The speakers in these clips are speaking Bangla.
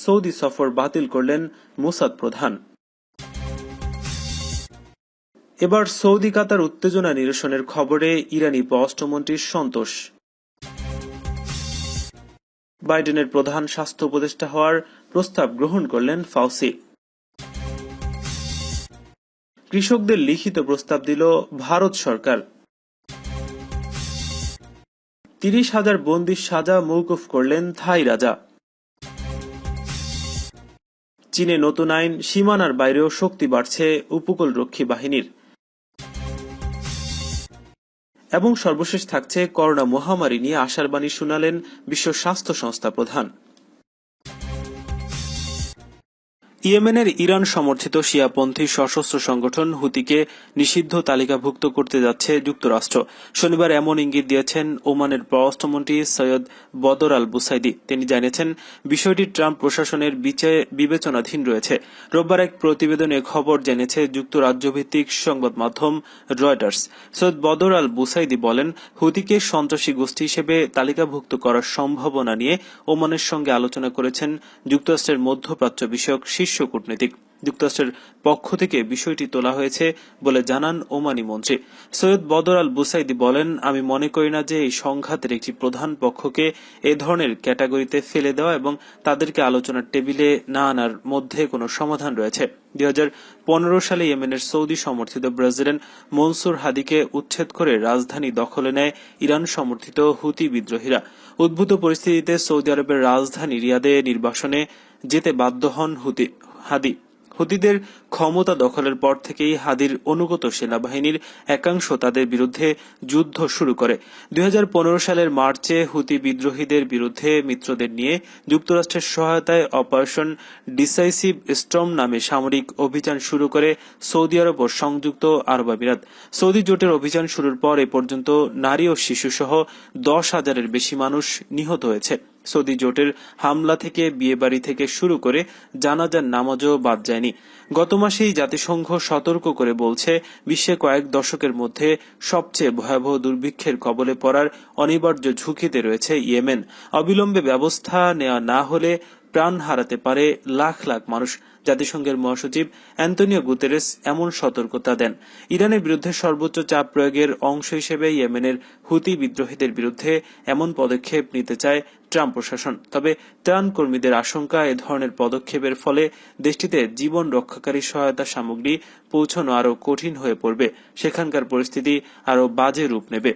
সৌদি সফর বাতিল করলেন মোসাদ প্রধান। এবার সৌদি কাতার উত্তেজনা নিরসনের খবরে ইরানি পররাষ্ট্রমন্ত্রীর সন্তোষ। বাইডেনের প্রধান স্বাস্থ্য উপদেষ্টা হওয়ার প্রস্তাব গ্রহণ করলেন ফাউসি। কৃষকদের লিখিত প্রস্তাব দিল ভারত সরকার। 30,000 বন্দীর সাজা মওকুফ করলেন থাই রাজা। চীনে নতুন আইন, সীমানার বাইরেও শক্তি বাড়ছে উপকূলরক্ষী বাহিনীর। এবং সর্বশেষ থাকছে করোনা মহামারী নিয়ে আশার বাণী শুনালেন বিশ্ব স্বাস্থ্য সংস্থা প্রধান। ইয়েমেনের ইরান সমর্থিত শিয়াপন্থী সশস্ত্র সংগঠন হুতিকে নিষিদ্ধ তালিকাভুক্ত করতে যাচ্ছে যুক্তরাষ্ট্র। শনিবার এমন ইঙ্গিত দিয়েছেন ওমানের পররাষ্ট্রমন্ত্রী সৈয়দ বদর আল বুসাইদি। তিনি জানিয়েছেন বিষয়টি ট্রাম্প প্রশাসনের বিবেচনাধীন রয়েছে। রোববার এক প্রতিবেদনে খবর জেনেছে যুক্তরাজ্যভিত্তিক সংবাদ মাধ্যম রয়টার্স। সৈয়দ বদর আল বুসাইদি বলেন, হুতিকে সন্ত্রাসী গোষ্ঠী হিসেবে তালিকাভুক্ত করার সম্ভাবনা নিয়ে ওমানের সঙ্গে আলোচনা করেছেন যুক্তরাষ্ট্রের মধ্যপ্রাচ্য বিষয়ক শীর্ষ কূটনীতিক। যুক্তরাষ্ট্রের পক্ষ থেকে বিষয়টি তোলা হয়েছে বলে জানান ওমানি মন্ত্রী। সৈয়দ বদর আল বুসাইদি বলেন, আমি মনে করি না যে এই সংঘাতের একটি প্রধান পক্ষকে এ ধরনের ক্যাটাগরিতে ফেলে দেওয়া এবং তাদেরকে আলোচনার টেবিলে না আনার মধ্যে কোনো সমাধান রয়েছে। 2015 সালে ইয়েমেনের সৌদি সমর্থিত প্রেসিডেন্ট মনসুর হাদিকে উচ্ছেদ করে রাজধানী দখলে নেয় ইরান সমর্থিত হুতি বিদ্রোহীরা। উদ্ভূত পরিস্থিতিতে সৌদি আরবের রাজধানী রিয়াদে নির্বাসনে যেতে বাধ্য হন হাদি। হুতিদের ক্ষমতা দখলের পর থেকেই হাদির অনুগত সেনাবাহিনীর একাংশ তাদের বিরুদ্ধে যুদ্ধ শুরু করে। 2015 সালের মার্চে হুতি বিদ্রোহীদের বিরুদ্ধে মিত্রদের নিয়ে যুক্তরাষ্ট্রের সহায়তায় অপারেশন ডিসাইসিভ স্টর্ম নামে সামরিক অভিযান শুরু করে সৌদি আরব ও সংযুক্ত আরব আমিরাত। সৌদি জোটের অভিযান শুরুর পর এ পর্যন্ত নারী ও শিশুসহ 10,000-এর বেশি মানুষ নিহত হয়েছে। সৌদি জোটের হামলা থেকে বিয়েবাড়ি থেকে শুরু করে জানাজার নামাজও বাদ যায়নি। গত মাসেই জাতিসংঘ সতর্ক করে বলছে, বিশ্বে কয়েক দশকের মধ্যে সবচেয়ে ভয়াবহ দুর্ভিক্ষের কবলে পড়ার অনিবার্য ঝুঁকিতে রয়েছে ইয়েমেন। অবিলম্বে ব্যবস্থা নেওয়া না হলে প্রাণ হারাতে পারে লাখ লাখ মানুষ। জাতিসংঘের মহাসচিব অ্যান্তোনিও গুতেরেস এমন সতর্কতা দেন। ইরানের বিরুদ্ধে সর্বোচ্চ চাপ প্রয়োগের অংশ হিসেবে ইয়েমেনের হুতি বিদ্রোহীদের বিরুদ্ধে এমন পদক্ষেপ নিতে চায় ট্রাম্প প্রশাসন। তবে ত্রাণ কর্মীদের আশঙ্কা, এ ধরনের পদক্ষেপের ফলে দেশটিতে জীবন রক্ষাকারী সহায়তা সামগ্রী পৌঁছানো আরও কঠিন হয়ে পড়বে। সেখানকার পরিস্থিতি আরও বাজে রূপ নেবে।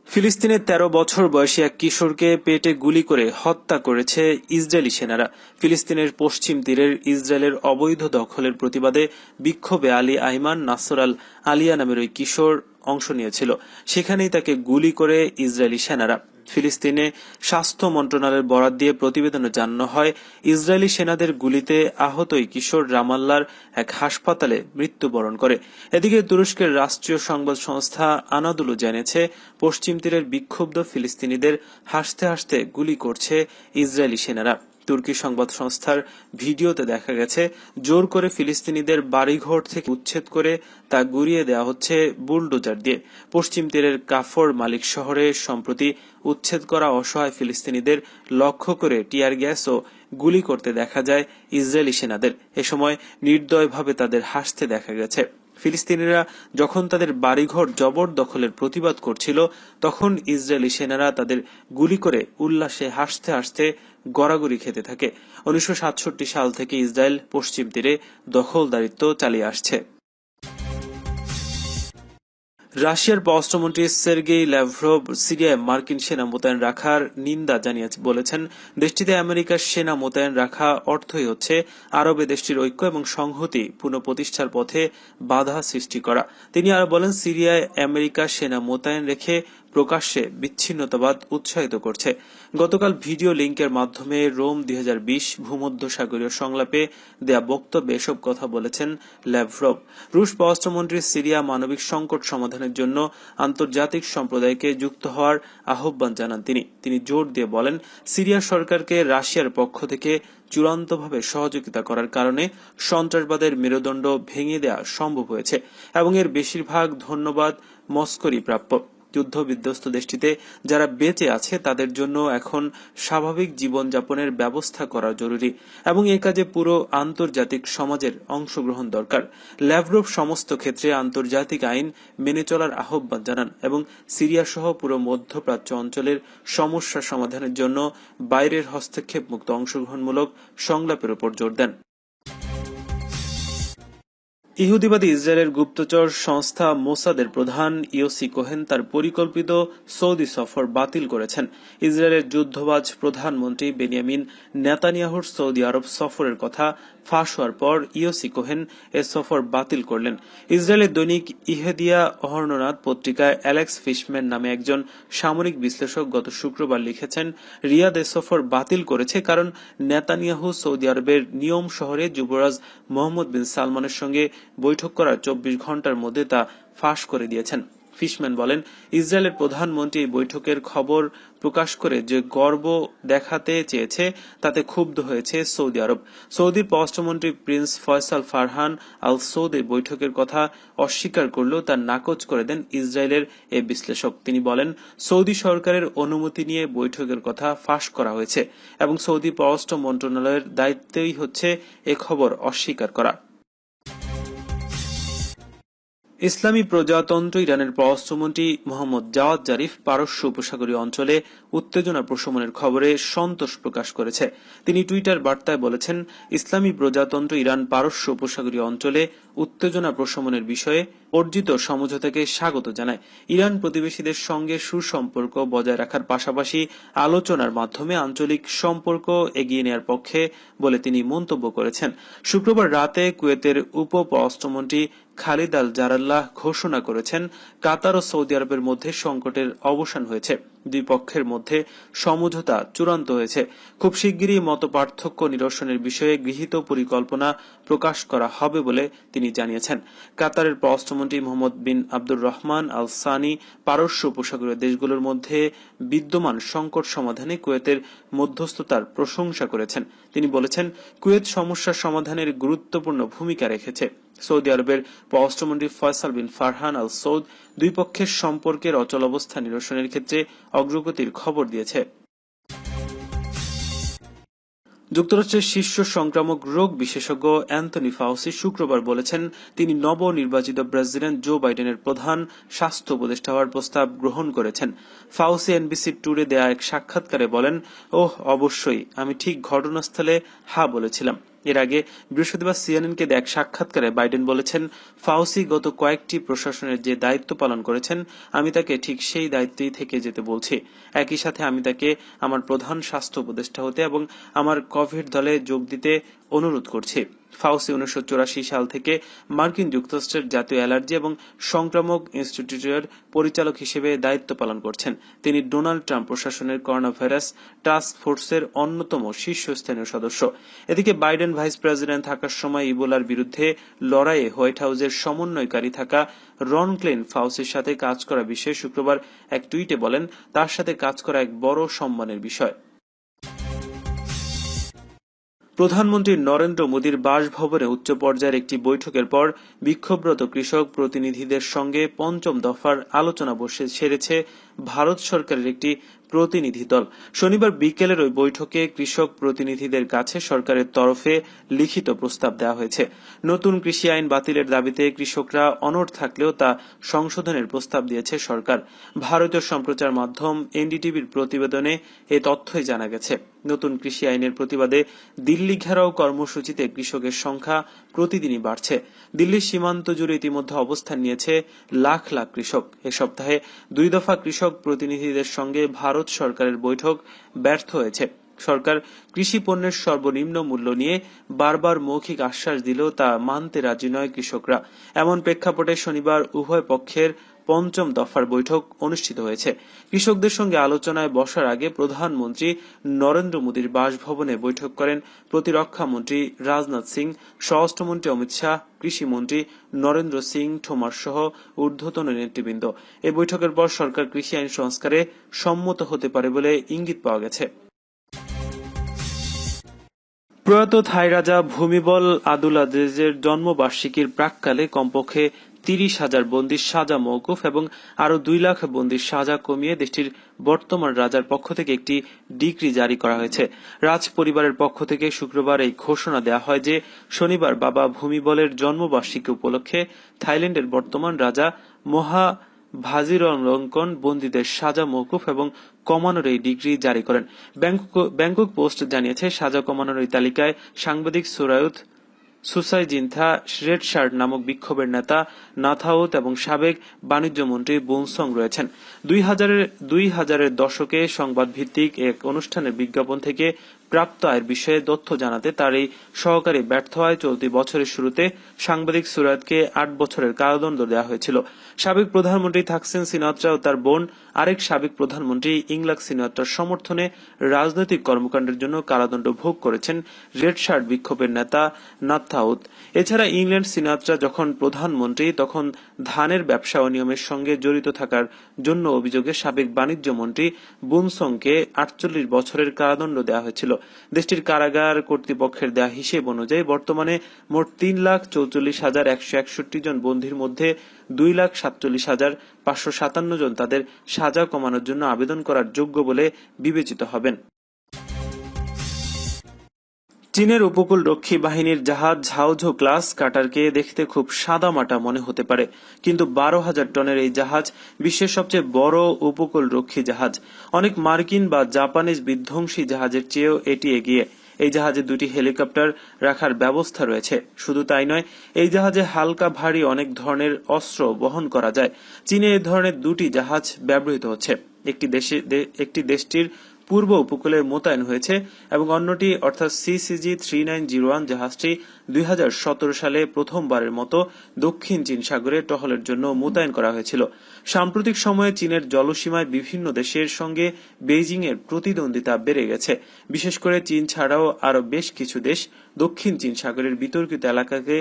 ফিলিস্তিনের 13 বছর বয়সী এক কিশোরকে পেটে গুলি করে হত্যা করেছে ইসরায়েলি সেনারা। ফিলিস্তিনের পশ্চিম তীরের ইসরায়েলের অবৈধ দখলের প্রতিবাদে বিক্ষোভে আলী আইমান নাসর আল আলিয়া নামের ওই কিশোর অংশ নিয়েছিল। সেখানেই তাকে গুলি করে ইসরায়েলি সেনারা। ফিলিস্তিনে স্বাস্থ্য মন্ত্রণালয়ের বরাত দিয়ে প্রতিবেদনে জানানো হয়, ইসরায়েলি সেনাদের গুলিতে আহত ওই কিশোর রামাল্লার এক হাসপাতালে মৃত্যুবরণ করে। এদিকে তুরস্কের রাষ্ট্রীয় সংবাদ সংস্থা আনাদুলু জানিয়েছে, পশ্চিম তীরের বিক্ষুব্ধ ফিলিস্তিনিদের হাসতে হাসতে গুলি করছে ইসরায়েলি সেনারা। তুর্কি সংবাদ সংস্থার ভিডিওতে দেখা গেছে, জোর করে ফিলিস্তিনিদের বাড়িঘর থেকে উচ্ছেদ করে তা গুড়িয়ে দেওয়া হচ্ছে বুলডোজার দিয়ে। পশ্চিম তীরের কাফর মালিক শহরে সম্প্রতি উচ্ছেদ করা অসহায় ফিলিস্তিনিদের লক্ষ্য করে টিয়ার গ্যাস ও গুলি করতে দেখা যায় ইসরায়েলি সেনাদের। এ সময় নির্দয়ভাবে তাদের হাসতে দেখা গেছে। ফিলিস্তিনিরা যখন তাদের বাড়িঘর জবরদখলের প্রতিবাদ করছিল, তখন ইসরায়েলি সেনারা তাদের গুলি করে উল্লাসে হাসতে হাসতে গড়াগড়ি খেতে থাকে। 1967 সাল থেকে ইসরায়েল পশ্চিম তীরে দখলদারিত্ব চালিয়ে আসছে। রাশিয়ার পররাষ্ট্রমন্ত্রী সের্গেই ল্যাভরভ সিরিয়ায় মার্কিন সেনা মোতায়েন রাখার নিন্দা জানিয়ে বলেছেন, দেশটিতে আমেরিকার সেনা মোতায়েন রাখা অর্থই হচ্ছে আরবে দেশটির ঐক্য এবং সংহতি পুনঃপ্রতিষ্ঠার পথে বাধা সৃষ্টি করা। তিনি আরো বলেন, সিরিয়ায় আমেরিকা সেনা মোতায়েন রেখে প্রকাশ্যে বিচ্ছিন্নতাবাদ উৎসাহিত করছে। গতকাল ভিডিও লিঙ্কের মাধ্যমে রোম 2020 ভূমধ্যসাগরীয় সংলাপে দেয়া বক্তব্যে এসব কথা বলেছেন ল্যাভরভ। রুশ পররাষ্ট্রমন্ত্রী সিরিয়া মানবিক সংকট সমাধানের জন্য আন্তর্জাতিক সম্প্রদায়কে যুক্ত হওয়ার আহ্বান জানান তিনি জোর দিয়ে বলেন, সিরিয়া সরকারকে রাশিয়ার পক্ষ থেকে চূড়ান্তভাবে সহযোগিতা করার কারণে সন্ত্রাসবাদের মেরুদণ্ড ভেঙে দেওয়া সম্ভব হয়েছে এবং এর বেশিরভাগ ধন্যবাদ মস্কোরই প্রাপ্য। যুদ্ধ বিধ্বস্ত দেশটিতে যারা বেঁচে আছে তাদের জন্য এখন স্বাভাবিক জীবনযাপনের ব্যবস্থা করা জরুরি এবং এ কাজে পুরো আন্তর্জাতিক সমাজের অংশগ্রহণ দরকার। ল্যাভরভ সমস্ত ক্ষেত্রে আন্তর্জাতিক আইন মেনে চলার আহ্বান জানান এবং সিরিয়া সহ পুরো মধ্যপ্রাচ্য অঞ্চলের সমস্যা সমাধানের জন্য বাইরের হস্তক্ষেপ মুক্ত অংশগ্রহণমূলক সংলাপের উপর জোর দেন। ইহুদিবাদী ইসরায়েলের গুপ্তচর সংস্থা মোসাদের প্রধান ইয়োসি কোহেন তার পরিকল্পিত সৌদি সফর বাতিল করেছেন। ইসরায়েলের যুদ্ধবাজ প্রধানমন্ত্রী বেনিয়ামিন নেতানিয়াহুর সৌদি আরব সফরের কথা ফাঁস হওয়ার পর ইয়োসি কোহেন এ সফর বাতিল করলেন। ইসরায়েলের দৈনিক ইহুদিয়া অহরণনাথ পত্রিকায় অ্যালেক্স ফিশম্যান নামে একজন সামরিক বিশ্লেষক গত শুক্রবার লিখেছেন, রিয়াদ এ সফর বাতিল করেছে কারণ নেতানিয়াহু সৌদি আরবের নিয়ম শহরে যুবরাজ মোহাম্মদ বিন সালমানের সঙ্গে বৈঠক করার 24 ঘণ্টার মধ্যে তা ফাঁস করে দিয়েছেন। ফিশম্যান বলেন, ইসরায়েলের প্রধানমন্ত্রী এই বৈঠকের খবর প্রকাশ করে যে গর্ব দেখাতে চেয়েছে তাতে ক্ষুব্ধ হয়েছে সৌদি আরব। সৌদির পররাষ্ট্রমন্ত্রী প্রিন্স ফয়সাল ফারহান আল সৌদ এই বৈঠকের কথা অস্বীকার করলেও তা নাকচ করে দেন ইসরায়েলের এ বিশ্লেষক। তিনি বলেন, সৌদি সরকারের অনুমতি নিয়ে বৈঠকের কথা ফাঁস করা হয়েছে এবং সৌদি পররাষ্ট্র মন্ত্রণালয়ের দায়িত্বই হচ্ছে এ খবর অস্বীকার করা। ইসলামী প্রজাতন্ত্র ইরানের পররাষ্ট্রমন্ত্রী মোহাম্মদ জাওয়াদ জারিফ পারস্য উপসাগরীয় অঞ্চলে উত্তেজনা প্রশমনের খবরে সন্তোষ প্রকাশ করেছে। তিনি টুইটার বার্তায় বলেছেন, ইসলামী প্রজাতন্ত্র ইরান পারস্য উপসাগরীয় অঞ্চলে উত্তেজনা প্রশমনের বিষয়ে অর্জিত সমঝোতাকে স্বাগত জানায়। ইরান প্রতিবেশীদের সঙ্গে সুসম্পর্ক বজায় রাখার পাশাপাশি আলোচনার মাধ্যমে আঞ্চলিক সম্পর্ক এগিয়ে নেওয়ার পক্ষে বলে তিনি মন্তব্য করেছেন। শুক্রবার রাতে কুয়েতের উপ পররাষ্ট্রমন্ত্রী খালিদ আল জারাল্লাহ ঘোষণা করেছেন, কাতার ও সৌদি আরবের মধ্যে সংকটের অবসান হয়েছে, দুই পক্ষের মধ্যে সমঝোতা চূড়ান্ত হয়েছে। খুব শিগগিরই মতপার্থক্য নিরসনের বিষয়ে গৃহীত পরিকল্পনা প্রকাশ করা হবে বলে তিনি জানিয়েছেন। কাতারের পররাষ্ট্রমন্ত্রী মোহাম্মদ বিন আব্দুর রহমান আল সানি পারস্য উপসাগরীয় দেশগুলোর মধ্যে বিদ্যমান সংকট সমাধানে কুয়েতের মধ্যস্থতার প্রশংসা করেছেন। তিনি বলেছেন, কুয়েত সমস্যার সমাধানের গুরুত্বপূর্ণ ভূমিকা রেখেছে। সৌদি আরবের পররাষ্ট্রমন্ত্রী ফয়সাল বিন ফারহান আল সৌদ দুই পক্ষের সম্পর্কের অচলাবস্থা নিরসনের ক্ষেত্রে অগ্রগতির খবর দিয়েছে। যুক্তরাষ্ট্রের শীর্ষ সংক্রামক রোগ বিশেষজ্ঞ অ্যান্থনি ফাউসি শুক্রবার বলেছেন, তিনি নবনির্বাচিত প্রেসিডেন্ট জো বাইডেনের প্রধান স্বাস্থ্য উপদেষ্টা হওয়ার প্রস্তাব গ্রহণ করেছেন। ফাউসি এনবিসি টুডে দেয়া এক সাক্ষাৎকারে বলেন, ওহ অবশ্যই, আমি ঠিক ঘটনাস্থলে হ্যাঁ বলেছিলাম। এর আগে বৃহস্পতিবার সিএনএনকে দেয়া এক সাক্ষাৎকারে বাইডেন বলেছেন, ফাউসি গত কয়েকটি প্রশাসনের যে দায়িত্ব পালন করেছেন আমি তাকে ঠিক সেই দায়িত্বেই থেকে যেতে বলছি। একই সাথে আমি তাকে আমার প্রধান স্বাস্থ্য উপদেষ্টা হতে এবং আমার কোভিড দলে যোগ দিতে অনুরোধ করছি। ফাউসি 1984 সাল থেকে মার্কিন যুক্তরাষ্ট্রের জাতীয় অ্যালার্জি এবং সংক্রামক ইনস্টিটিউটের পরিচালক হিসেবে দায়িত্ব পালন করছেন। তিনি ডোনাল্ড ট্রাম্প প্রশাসনের করোনা ভাইরাস টাস্ক ফোর্সের অন্যতম শীর্ষস্থানীয় সদস্য। এদিকে বাইডেন ভাইস প্রেসিডেন্ট থাকার সময় ইবোলার বিরুদ্ধে লড়াইয়ে হোয়াইট হাউসের সমন্বয়কারী থাকা রন ক্লেন ফাউসির সাথে কাজ করা বিষয়ে শুক্রবার এক টুইটে বলেন, তার সাথে কাজ করা এক বড় সম্মানের বিষয়। প্রধানমন্ত্রী নরেন্দ্র মোদীর বাসভবনে উচ্চ পর্যায়ের একটি বৈঠকের পর বিক্ষোভরত কৃষক প্রতিনিধিদের সঙ্গে পঞ্চম দফার আলোচনা বসে সেরেছে ভারত সরকারের একটি প্রতিনিধি দল। শনিবার বিকেলের ওই বৈঠকে কৃষক প্রতিনিধিদের কাছে সরকারের তরফে লিখিত প্রস্তাব দেওয়া হয়েছে। নতুন কৃষি আইন বাতিলের দাবিতে কৃষকরা অনড় থাকলেও তা সংশোধনের প্রস্তাব দিয়েছে সরকার। ভারতীয় সম্প্রচার মাধ্যম এনডিটিভির প্রতিবেদনে এ তথ্যই জানা গেছে। নতুন কৃষি আইনের প্রতিবাদে দিল্লি ঘেরাও কর্মসূচিতে কৃষকের সংখ্যা প্রতিদিনই বাড়ছে। দিল্লির সীমান্ত জুড়ে ইতিমধ্যে অবস্থান নিয়েছে লাখ লাখ কৃষক। এ সপ্তাহে 2 দফা কৃষক প্রতিনিধিদের সঙ্গে ভারত সরকারের বৈঠক ব্যর্থ হয়েছে। সরকার কৃষি পণ্যের সর্বনিম্ন মূল্য নিয়ে বারবার মৌখিক আশ্বাস দিলেও তা মানতে রাজি নয় কৃষকরা। এমন প্রেক্ষাপটে শনিবার উভয় পক্ষের পঞ্চম দফার বৈঠক অনুষ্ঠিত হয়েছে। কৃষকদের সঙ্গে আলোচনায় বসার আগে প্রধানমন্ত্রী নরেন্দ্র মোদীর বাসভবনে বৈঠক করেন প্রতিরক্ষা মন্ত্রী রাজনাথ সিং, স্বরাষ্ট্রমন্ত্রী অমিত শাহ, কৃষিমন্ত্রী নরেন্দ্র সিং টোমার সহ ঊর্ধ্বতন নেতৃবৃন্দ। এই বৈঠকের পর সরকার কৃষি আইন সংস্কারে সম্মত হতে পারে বলে ইঙ্গিত পাওয়া গেছে। প্রয়াত থাই রাজা ভূমিবল আদুল আজিজের জন্মবার্ষিকীর প্রাক্কালে কমপক্ষে 30,000 বন্দীর সাজা মওকুফ এবং আরো 2 লাখ বন্দীর সাজা কমিয়ে দেশটির বর্তমান রাজার পক্ষ থেকে একটি ডিক্রি জারি করা হয়েছে। রাজ পরিবারের পক্ষ থেকে শুক্রবার এই ঘোষণা দেওয়া হয় যে শনিবার বাবা ভূমিবলের জন্মবার্ষিকী উপলক্ষে থাইল্যান্ডের বর্তমান রাজা মহা ভাজিরলঙ্কন বন্দীদের সাজা মওকুফ এবং কমানোর এই ডিগ্রি জারি করেন। ব্যাংকক পোস্ট জানিয়েছে, সাজা কমানোর এই তালিকায় সাংবাদিক সুরায়ুথ সুসাইজিন্থা রেড শার্ট নামক বিক্ষোভের নেতা নাথাউত এবং সাবেক বাণিজ্য মন্ত্রী বুনসং রয়েছেন। 2000-এর দশকে সংবাদ ভিত্তিক এক অনুষ্ঠানের বিজ্ঞাপন থেকে প্রাপ্ত আয়ের বিষয়ে তথ্য জানাতে তার এই সহকারী ব্যর্থ হয় চলতি বছরের শুরুতে সাংবাদিক সুরাতকে 8 বছরের কারাদণ্ড দেওয়া হয়েছিল। সাবেক প্রধানমন্ত্রী থাকসিন সিনাত্রা ও তার বোন আরেক সাবেক প্রধানমন্ত্রী ইংলাক সিনাত্রার সমর্থনে রাজনৈতিক কর্মকাণ্ডের জন্য কারাদণ্ড ভোগ করেছেন রেড শার্ট বিক্ষোভের নেতা নাথাউত। এছাড়া ইংল্যান্ড সিনাত্রা যখন প্রধানমন্ত্রী তখন ধানের ব্যবসা অনিয়মের সঙ্গে জড়িত থাকার জন্য অভিযোগে সাবেক বাণিজ্য মন্ত্রী বুনসংকে 48 বছরের কারাদণ্ড দেওয়া হয়েছিল। দেশটির কারাগার কর্তৃপক্ষের দেয়া হিসেব অনুযায়ী বর্তমানে মোট 3,44,161 জন বন্দীর মধ্যে 2,47,557 জন তাদের সাজা কমানোর জন্য আবেদন করার যোগ্য বলে বিবেচিত হবেন। চীনের উপকূল রক্ষী বাহিনীর জাহাজ ঝাওঝো ক্লাস কাটারকে দেখতে খুব সাদামাটা মনে হতে পারে, কিন্তু 12,000 টনের এই জাহাজ বিশ্বের সবচেয়ে বড় উপকূল রক্ষী জাহাজ। অনেক মার্কিন বা জাপানিজ বিধ্বংসী জাহাজের চেয়েও এটি এগিয়ে। এই জাহাজে 2টি হেলিকপ্টার রাখার ব্যবস্থা রয়েছে। শুধু তাই নয়, এই জাহাজে হালকা ভারী অনেক ধরনের অস্ত্র বহন করা যায়। চীনে এই ধরনের 2টি জাহাজ ব্যবহৃত হচ্ছে। একটি দেশটির পূর্ব উপকূলে মোতায়েন হয়েছে এবং অন্যটি অর্থাৎ CCG-3901 জাহাজটি 2017 সালে প্রথমবারের মতো দক্ষিণ চীন সাগরে টহলের জন্য মোতায়েন করা হয়েছিল। সাম্প্রতিক সময়ে চীনের জলসীমায় বিভিন্ন দেশের সঙ্গে বেইজিং এর প্রতিদ্বন্দ্বিতা বেড়ে গেছে। বিশেষ করে চীন ছাড়াও আরো বেশ কিছু দেশ দক্ষিণ চীন সাগরের বিতর্কিত এলাকাকে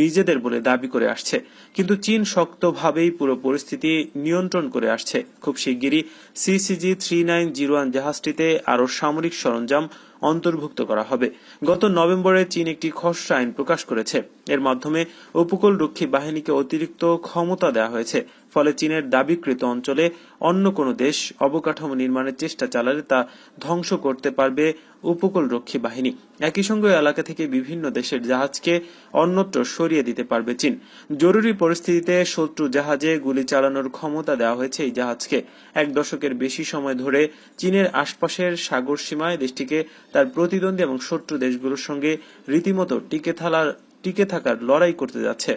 নিজেদের বলে দাবি করে আসছে, কিন্তু চীন শক্তভাবেই পুরো পরিস্থিতি নিয়ন্ত্রণ করে আসছে। খুব শিগগিরই CCG-3901 জাহাজটিতে আরো সামরিক সরঞ্জাম অন্তর্ভুক্ত করা হবে। গত নভেম্বরে চীন একটি খসড়া আইন প্রকাশ করেছে। এর মাধ্যমে উপকূল রক্ষী বাহিনীকে অতিরিক্ত ক্ষমতা দেওয়া হয়েছে। ফলে চীনের দাবিকৃত অঞ্চলে অন্য কোনো দেশ অবকাঠামো নির্মাণের চেষ্টা চালালে তা ধ্বংস করতে পারবে উপকূল রক্ষী বাহিনী। একই সঙ্গে এলাকা থেকে বিভিন্ন দেশের জাহাজকে অন্যত্র সরিয়ে দিতে পারবে চীন। জরুরি পরিস্থিতিতে শত্রু জাহাজে গুলি চালানোর ক্ষমতা দেওয়া হয়েছে এই জাহাজকে। 1 দশকের বেশি সময় ধরে চীনের আশপাশের সাগর সীমায় দেশটিকে তার প্রতিদ্বন্দ্বী এবং শত্রু দেশগুলোর সঙ্গে রীতিমতো টিকে থাকার লড়াই করতে যাচ্ছে।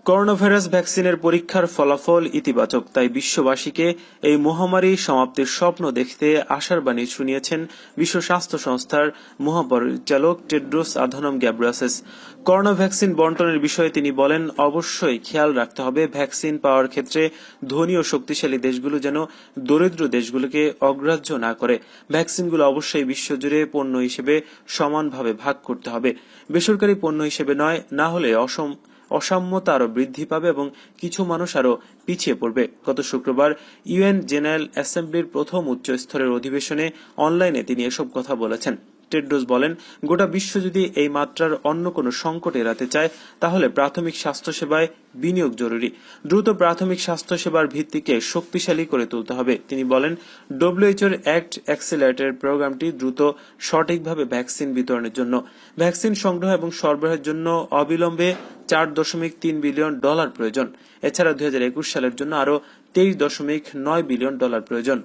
করোনা ভাইরাস ভ্যাকসিনের পরীক্ষার ফলাফল ইতিবাচক, তাই বিশ্ববাসীকে এই মহামারী সমাপ্তির স্বপ্ন দেখতে আশার বাণী শুনিয়েছেন বিশ্ব স্বাস্থ্য সংস্থার মহাপরিচালক Tedros Adhanom Ghebreyesus. Corona vaccine বন্টনের বিষয়ে তিনি বলেন, অবশ্যই খেয়াল রাখতে হবে ভ্যাকসিন পাওয়ার ক্ষেত্রে ধনী ও শক্তিশালী দেশগুলো যেন দরিদ্র দেশগুলোকে অগ্রাহ্য না করে। ভ্যাকসিনগুলো অবশ্যই বিশ্বজুড়ে পণ্য হিসেবে সমানভাবে ভাগ করতে হবে, বেসরকারি পণ্য হিসেবে নয়। না হলে অসাম্যতা আরো বৃদ্ধি পাবে এবং কিছু মানুষ আরো পিছিয়ে পড়বে। গত শুক্রবার ইউএন জেনারেল অ্যাসেম্বলির প্রথম উচ্চ স্তরের অধিবেশনে অনলাইনে তিনি এসব কথা বলেছেন। টেড্রোস বলেন, গোটা বিশ্ব যদি এই মাত্রার অন্য কোনো সংকট এড়াতে চায় তাহলে প্রাথমিক স্বাস্থ্যসেবায় বিনিয়োগ জরুরি। দ্রুত প্রাথমিক স্বাস্থ্যসেবার ভিত্তিকে শক্তিশালী করে তুলতে হবে। তিনি বলেন, ডব্লিউএইচওর অ্যাক্ট অ্যাক্সিলারেটর প্রোগ্রামটি দ্রুত সঠিকভাবে ভ্যাকসিন বিতরণের জন্য। ভ্যাকসিন সংগ্রহ এবং সরবরাহের জন্য অবিলম্বে $4.3 বিলিয়ন প্রয়োজন। এছাড়া 2021 সালের জন্য আরো $23.9 বিলিয়ন প্রয়োজন।